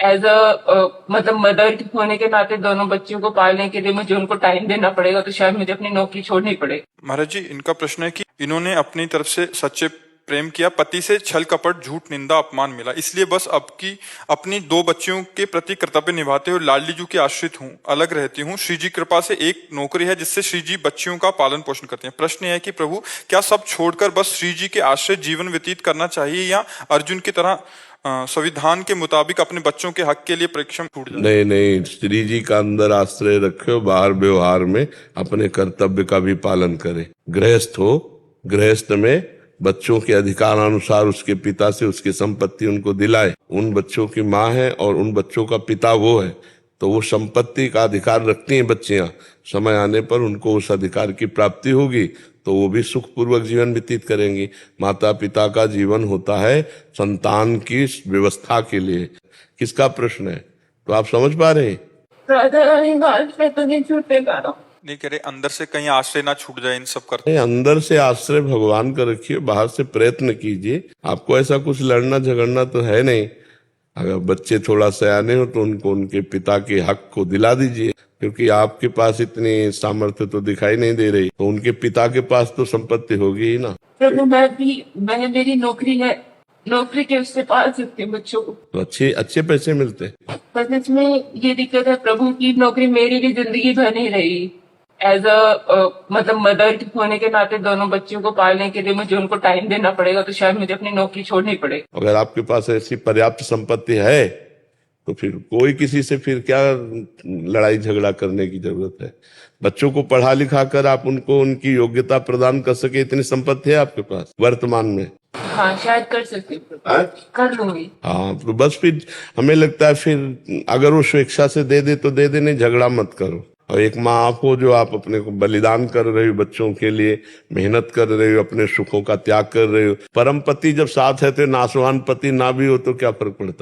As मतलब mother होने के नाते दोनों बच्चों को पालने के लिए मुझे उनको टाइम देना पड़ेगा, तो शायद मुझे अपनी नौकरी छोड़नी पड़े। महाराज जी, इनका प्रश्न है कि इन्होंने अपनी तरफ से सच्चे प्रेम किया, पति से छल कपट झूठ निंदा अपमान मिला, इसलिए बस अपनी 2 बच्चियों के प्रति कर्तव्य निभाते हुए लाडली जू की आश्रित हूँ, अलग रहती हूँ। श्री जी कृपा से एक नौकरी है जिससे श्री जी बच्चियों का पालन पोषण करते हैं। प्रश्न है कि प्रभु, क्या सब छोड़कर बस श्री जी के आश्रित जीवन व्यतीत करना चाहिए या अर्जुन की तरह संविधान के मुताबिक अपने बच्चों के हक के लिए परिश्रम छूट जाए? नहीं नहीं, श्री जी का अंदर आश्रय रखो, बाहर व्यवहार में अपने कर्तव्य का भी पालन करे। गृहस्थ हो, गृहस्थ में बच्चों के अधिकार अनुसार उसके पिता से उसकी संपत्ति उनको दिलाए। उन बच्चों की माँ है और उन बच्चों का पिता वो है, तो वो संपत्ति का अधिकार रखती हैं बच्चियां। समय आने पर उनको उस अधिकार की प्राप्ति होगी तो वो भी सुखपूर्वक जीवन व्यतीत करेंगी। माता पिता का जीवन होता है संतान की व्यवस्था के लिए। किसका प्रश्न है, तो आप समझ पा रहे हैं? नहीं कह रहे अंदर से कहीं आश्रय ना छूट जाए इन सब करते। अंदर से आश्रय भगवान का रखिए, बाहर से प्रयत्न कीजिए। आपको ऐसा कुछ लड़ना झगड़ना तो है नहीं। अगर बच्चे थोड़ा सयाने हो तो उनको उनके पिता के हक को दिला दीजिए, क्योंकि आपके पास इतनी सामर्थ्य तो दिखाई नहीं दे रही, तो उनके पिता के पास तो संपत्ति होगी ही ना। प्रभु मेरी नौकरी है, नौकरी के उससे पाल सकती हूँ बच्चों को, तो अच्छे पैसे मिलते हैं। बस इसमें ये दिक्कत है प्रभु की नौकरी मेरी भी जिंदगी भर नहीं रही। एज मतलब मदर होने के नाते दोनों बच्चों को पालने के लिए मुझे उनको टाइम देना पड़ेगा, तो शायद मुझे अपनी नौकरी छोड़नी पड़े। अगर आपके पास ऐसी पर्याप्त संपत्ति है तो फिर कोई किसी से फिर क्या लड़ाई झगड़ा करने की जरूरत है। बच्चों को पढ़ा लिखा कर आप उनको उनकी योग्यता प्रदान कर सके, इतनी संपत्ति है आपके पास वर्तमान में। हाँ, शायद कर सकती हूँ, कर लूंगी। हाँ, तो बस फिर हमें लगता है फिर अगर वो स्वेच्छा से दे दे तो दे दे, नहीं झगड़ा मत करो। और एक माँ आप हो जो आप अपने को बलिदान कर रहे हो, बच्चों के लिए मेहनत कर रहे हो, अपने सुखों का त्याग कर रहे हो। परम पति जब साथ है तो नाशवान पति ना भी हो तो क्या फर्क पड़ता है।